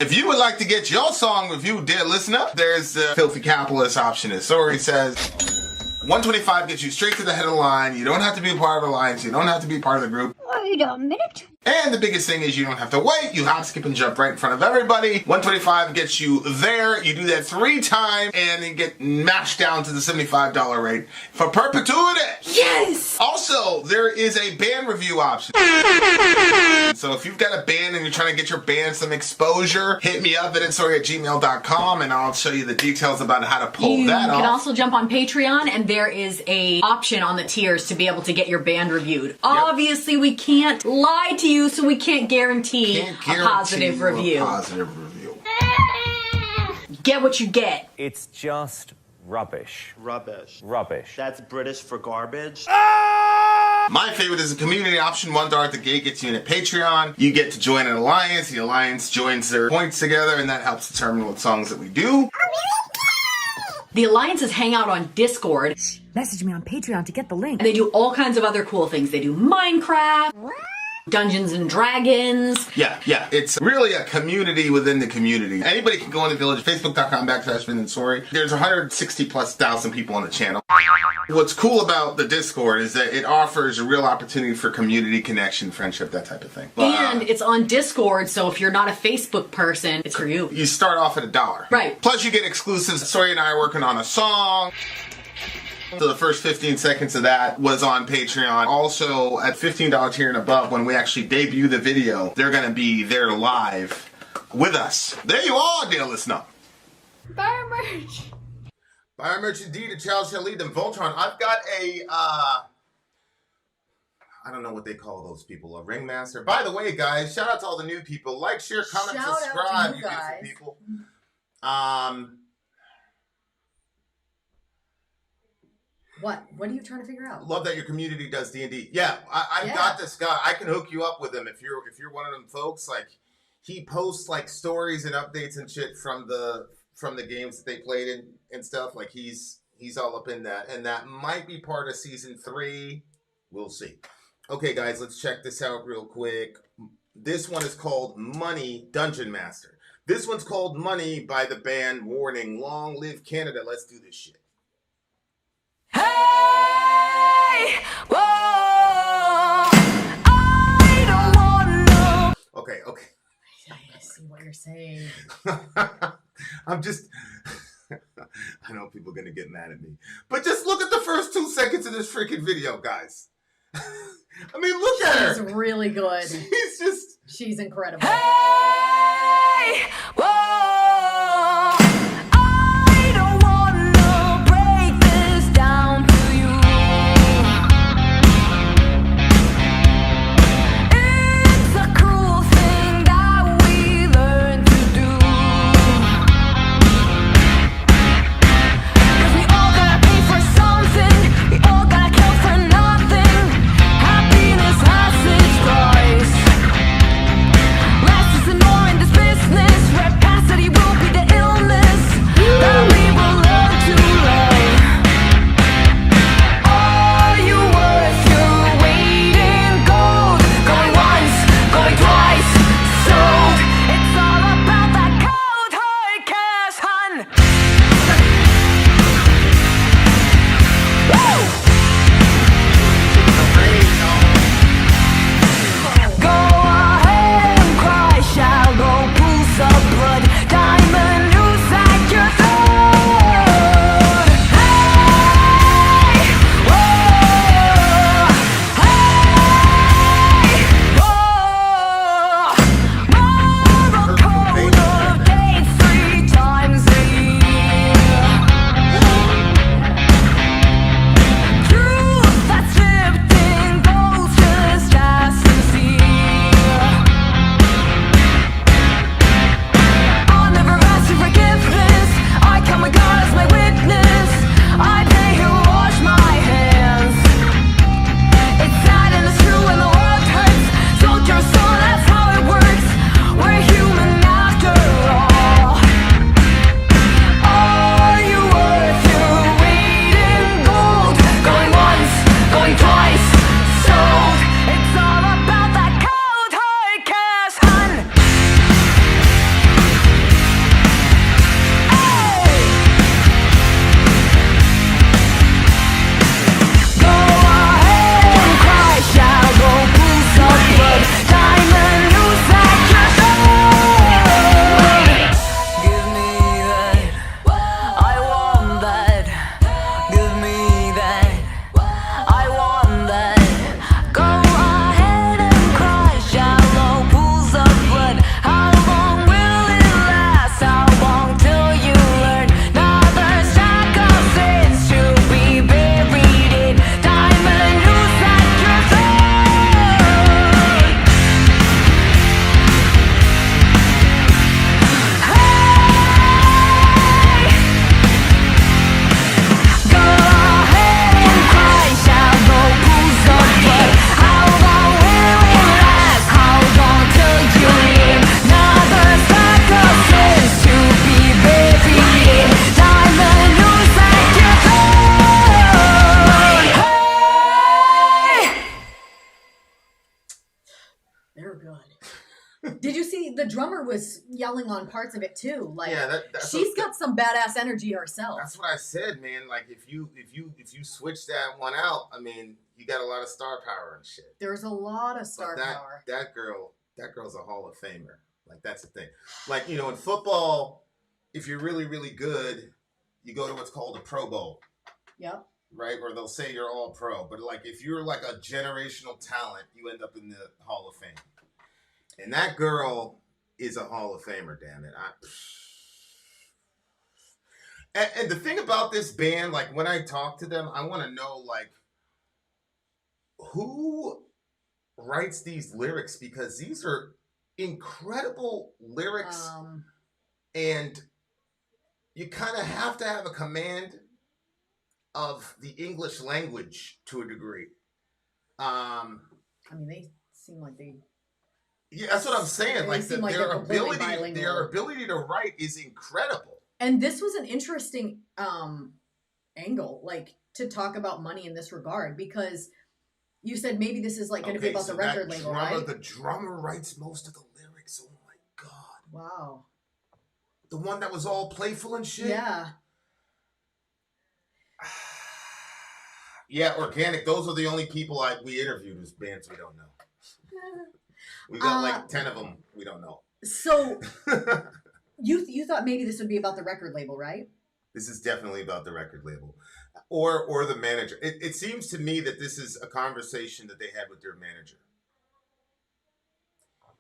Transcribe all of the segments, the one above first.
If you would like to get your song reviewed, dear listener, there's the filthy capitalist option, as Sori says. 125 gets you straight to the head of the line. You don't have to be a part of the alliance. You don't have to be part of the group. Wait a minute. And the biggest thing is you don't have to wait. You hop, skip, and jump right in front of everybody. 125 gets you there. You do that 3 times and then get mashed down to the $75 rate for perpetuity. Yes! Also, there is a band review option. So if you've got a band and you're trying to get your band some exposure, hit me up at sori@gmail.com and I'll show you the details about how to pull that off. You can also jump on Patreon and there is a option on the tiers to be able to get your band reviewed. Yep. Obviously, we can't lie to you, so we can't guarantee a positive review. Get what you get. It's just rubbish. Rubbish. Rubbish. That's British for garbage. My favorite is the community option. $1 at the gate gets you in at Patreon. You get to join an alliance. The alliance joins their points together, and that helps determine what songs that we do. The alliances hang out on Discord. Message me on Patreon to get the link. And they do all kinds of other cool things. They do Minecraft, Dungeons and Dragons. Yeah. It's really a community within the community. Anybody can go on the Village, facebook.com/VillageSchange. There's 160,000+ people on the channel. What's cool about the Discord is that it offers a real opportunity for community connection, friendship, that type of thing. And it's on Discord, so if you're not a Facebook person, it's for you. You start off at $1. Right. Plus you get exclusives. Sori and I are working on a song. So the first 15 seconds of that was on Patreon. Also, at $15 tier and above, when we actually debut the video, they're going to be there live with us. There you are, dear listener. Buy our merch. Buy our merch indeed. A child shall lead them. Voltron, I've got a, I don't know what they call those people, a ringmaster. By the way, guys, shout out to all the new people. Like, share, comment, subscribe, you beautiful people. What are you trying to figure out? Love that your community does D&D. Yeah, I've got this guy. I can hook you up with him if you're one of them folks. Like, he posts like stories and updates and shit from the games that they played in and stuff. Like he's all up in that, and that might be part of season 3. We'll see. Okay, guys, let's check this out real quick. This one is called Money Dungeon Master. This one's called Money by the band Warning. Long live Canada. Let's do this shit. Hey, whoa, I don't wanna know. Okay. I see what you're saying. I'm just... I know people are going to get mad at me. But just look at the first 2 seconds of this freaking video, guys. I mean, look at her. She's really good. She's incredible. Hey, whoa. Business was yelling on parts of it too. Like, yeah, she's got some badass energy herself. That's what I said, man. Like, if you switch that one out, I mean, you got a lot of star power and shit. There's a lot of star power. That girl's a Hall of Famer. Like, that's the thing. Like, you know, in football, if you're really, really good, you go to what's called a Pro Bowl. Yep. Right? Where they'll say you're all pro. But, like, if you're, like, a generational talent, you end up in the Hall of Fame. And that girl is a Hall of Famer, damn it. And the thing about this band, like, when I talk to them, I want to know, like, who writes these lyrics? Because these are incredible lyrics. And you kind of have to have a command of the English language to a degree. I mean, they seem like they... Yeah, that's what I'm saying. Like, their ability to write is incredible. And this was an interesting angle, like, to talk about money in this regard, because you said maybe this is like going to be about the record label, right? The drummer writes most of the lyrics. Oh my God! Wow. The one that was all playful and shit. Yeah. Yeah, Organic. Those are the only people we interviewed as bands we don't know. We got like 10 of them we don't know. So you thought maybe this would be about the record label, right? This is definitely about the record label. Or the manager. It seems to me that this is a conversation that they had with their manager.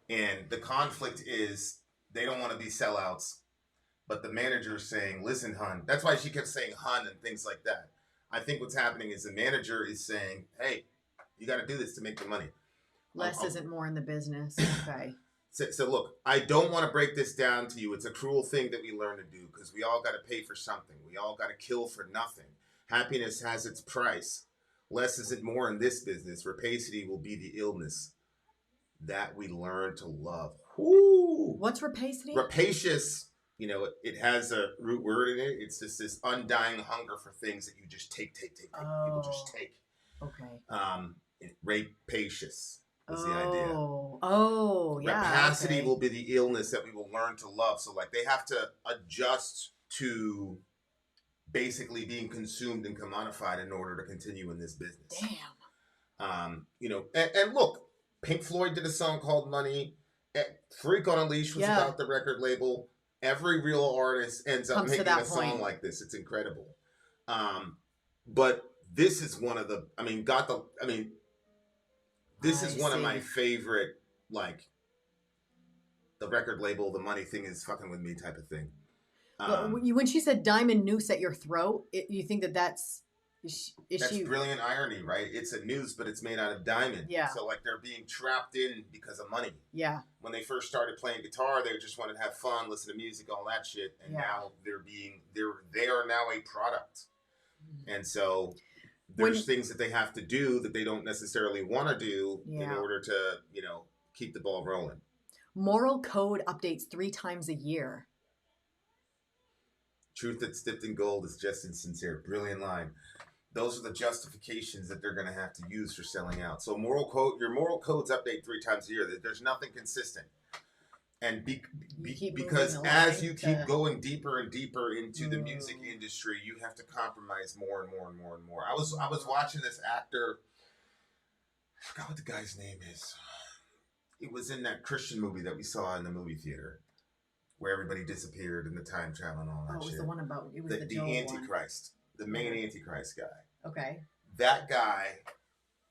And the conflict is they don't want to be sellouts, but the manager is saying, listen, hun. That's why she kept saying hun and things like that. I think what's happening is the manager is saying, hey, you got to do this to make the money. Less isn't more in the business. Okay. So look, I don't want to break this down to you. It's a cruel thing that we learn to do because we all got to pay for something. We all got to kill for nothing. Happiness has its price. Less isn't more in this business. Rapacity will be the illness that we learn to love. Woo! What's rapacity? Rapacious, you know, it has a root word in it. It's just this undying hunger for things that you just take. Oh. People just take. Okay. Rapacious. Is the idea. Oh, yeah. Rapacity will be the illness that we will learn to love. So, like, they have to adjust to basically being consumed and commodified in order to continue in this business. Damn. You know, and look, Pink Floyd did a song called Money. Freak on a Leash was about the record label. Every real artist ends up making a song like this. It's incredible. But this is one of the, this is one of my favorite, like, the record label, the money thing is fucking with me type of thing. When she said diamond noose at your throat, you think that's brilliant irony, right? It's a noose, but it's made out of diamond. Yeah. So, like, they're being trapped in because of money. Yeah. When they first started playing guitar, they just wanted to have fun, listen to music, all that shit. And now they are now a product. And so there's things that they have to do that they don't necessarily want to do in order to, you know, keep the ball rolling. Moral code updates 3 times a year. Truth that's dipped in gold is just insincere. Brilliant line. Those are the justifications that they're going to have to use for selling out. So your moral codes update 3 times a year. There's nothing consistent. And because as you keep going deeper and deeper into the music industry, you have to compromise more and more and more and more. I was watching this actor. I forgot what the guy's name is. It was in that Christian movie that we saw in the movie theater, where everybody disappeared and the time travel and all that shit. Oh, it was the one about the Antichrist, the main Antichrist guy. Okay. That guy,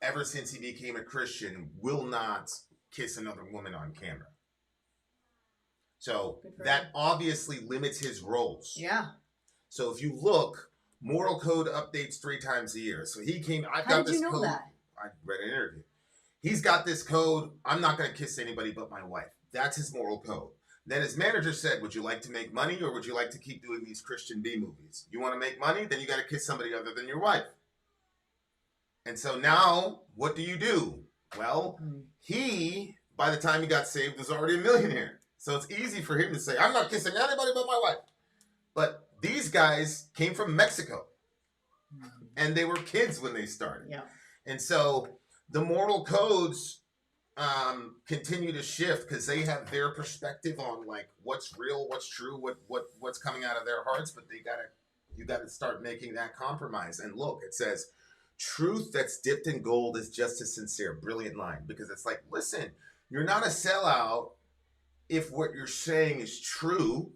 ever since he became a Christian, will not kiss another woman on camera. So that obviously limits his roles. Yeah. So if you look, moral code updates 3 times a year. So he came. How did you know that? I read an interview. He's got this code. I'm not going to kiss anybody but my wife. That's his moral code. Then his manager said, would you like to make money or would you like to keep doing these Christian B movies? You want to make money? Then you got to kiss somebody other than your wife. And so now, what do? Well, he, by the time he got saved, was already a millionaire. So it's easy for him to say, I'm not kissing anybody but my wife. But these guys came from Mexico. And they were kids when they started. Yeah. And so the moral codes, continue to shift because they have their perspective on like what's real, what's true, what's coming out of their hearts, but you gotta start making that compromise. And look, it says truth that's dipped in gold is just as sincere. Brilliant line, because it's like, listen, you're not a sellout if what you're saying is true,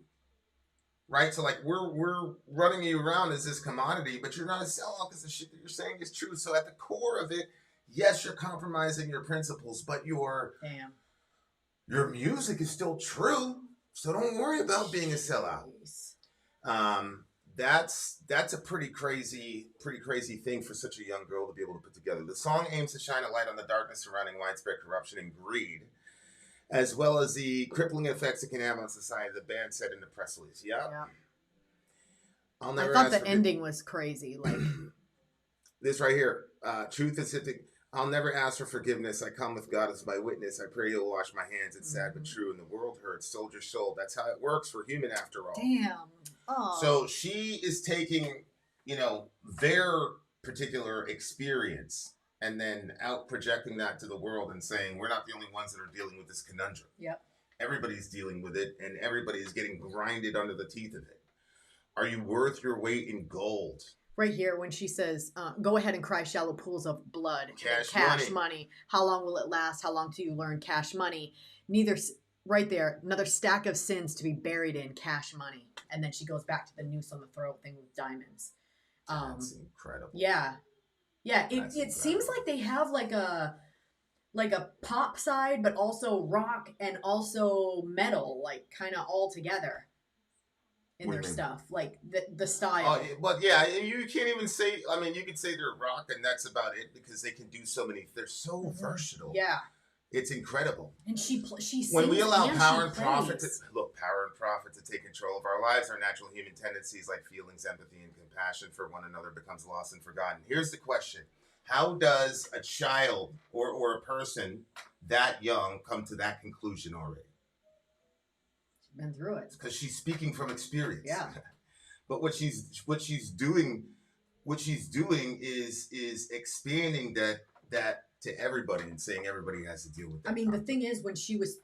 right? So like we're running you around as this commodity, but you're not a sellout because the shit that you're saying is true. So at the core of it, yes, you're compromising your principles, but your music is still true. So don't worry about being a sellout. That's a pretty crazy thing for such a young girl to be able to put together. The song aims to shine a light on the darkness surrounding widespread corruption and greed, as well as the crippling effects it can have on society, the band said in the press release. Yeah. I thought the ending was crazy. Like this right here. Truth is hitting. I'll never ask for forgiveness. I come with God as my witness. I pray you'll wash my hands. It's sad but true. And the world hurts. Soldier soul. That's how it works. We're human after all. Damn. Oh. So she is taking, their particular experience and then out projecting that to the world and saying, we're not the only ones that are dealing with this conundrum. Yep. Everybody's dealing with it, and everybody is getting grinded under the teeth of it. Are you worth your weight in gold? Right here when she says, go ahead and cry shallow pools of blood. Cash money. How long will it last? How long till you learn cash money? Right there, another stack of sins to be buried in cash money. And then she goes back to the noose on the throat thing with diamonds. That's incredible. Yeah. Yeah, it seems like they have like a pop side, but also rock and also metal, like kind of all together in their stuff, like the style. Oh, well, yeah, you can't even say. I mean, you could say they're rock, and that's about it because they can do so many. They're so versatile. Yeah, it's incredible. And she when we allow power and profit to take control of our lives, our natural human tendencies like feelings, empathy, and compassion for one another becomes lost and forgotten. Here's the question: how does a child or a person that young come to that conclusion already? Been through it because she's speaking from experience. Yeah. But what she's doing is expanding that to everybody and saying everybody has to deal with that. I mean, the thing is, when she was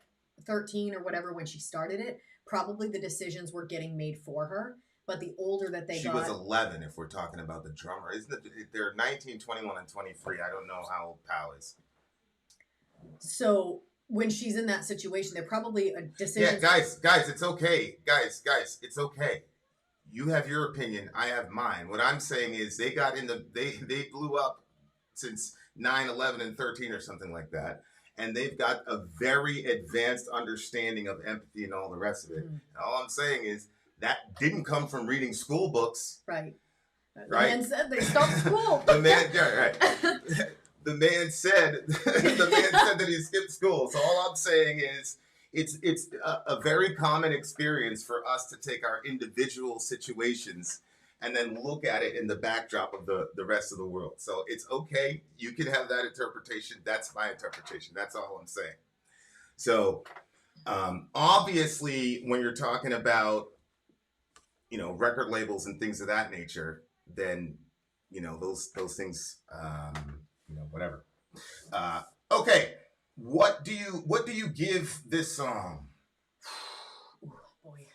13 or whatever, when she started it, probably the decisions were getting made for her. But the older that she was 11, if we're talking about the drummer, isn't it? They're 19, 21, and 23. I don't know how old Pal is. So when she's in that situation, they're probably a decision. Yeah, guys, it's okay. Guys, it's okay. You have your opinion. I have mine. What I'm saying is they blew up since 9, 11, and 13 or something like that. And they've got a very advanced understanding of empathy and all the rest of it. And all I'm saying is that didn't come from reading school books. Right. The man said they stopped school. The man said that he skipped school. So all I'm saying is it's a very common experience for us to take our individual situations and then look at it in the backdrop of the rest of the world. So it's okay. You can have that interpretation. That's my interpretation. That's all I'm saying. So obviously when you're talking about, record labels and things of that nature, then, those things, whatever. Okay. What do you give this song? Ooh, boy.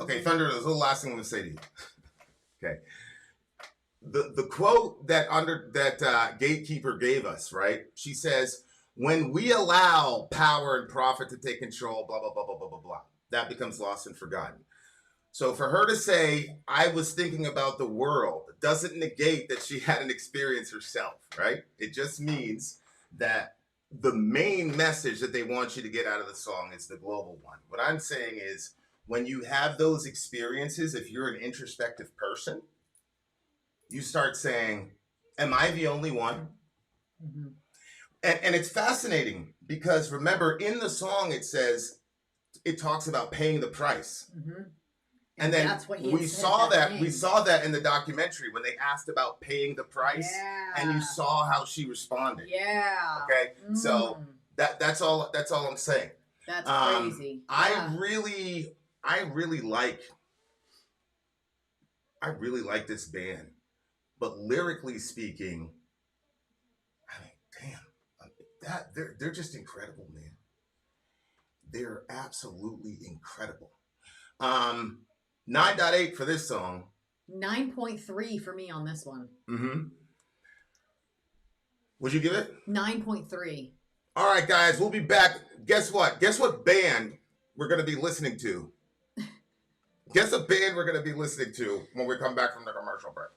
Okay, Thunder, this is the last thing I'm going to say to you. Okay. The quote that Gatekeeper gave us, right? She says, when we allow power and profit to take control, blah, blah, blah, blah, blah, blah, blah, that becomes lost and forgotten. So for her to say, I was thinking about the world, doesn't negate that she had an experience herself, right? It just means that the main message that they want you to get out of the song is the global one. What I'm saying is, when you have those experiences, if you're an introspective person, you start saying, am I the only one? Mm-hmm. And it's fascinating because remember, in the song it talks about paying the price. Mm-hmm. And then we saw that in the documentary when they asked about paying the price, and you saw how she responded. Yeah. Okay. So that's all I'm saying. That's crazy. I really like this band, but lyrically speaking, I mean, damn, they're just incredible, man. They're absolutely incredible. 9.8 for this song. 9.3 for me on this one. Mm-hmm. Would you give it? 9.3. All right, guys, we'll be back. Guess what? Guess what band we're going to be listening to? Guess a band we're going to be listening to when we come back from the commercial break.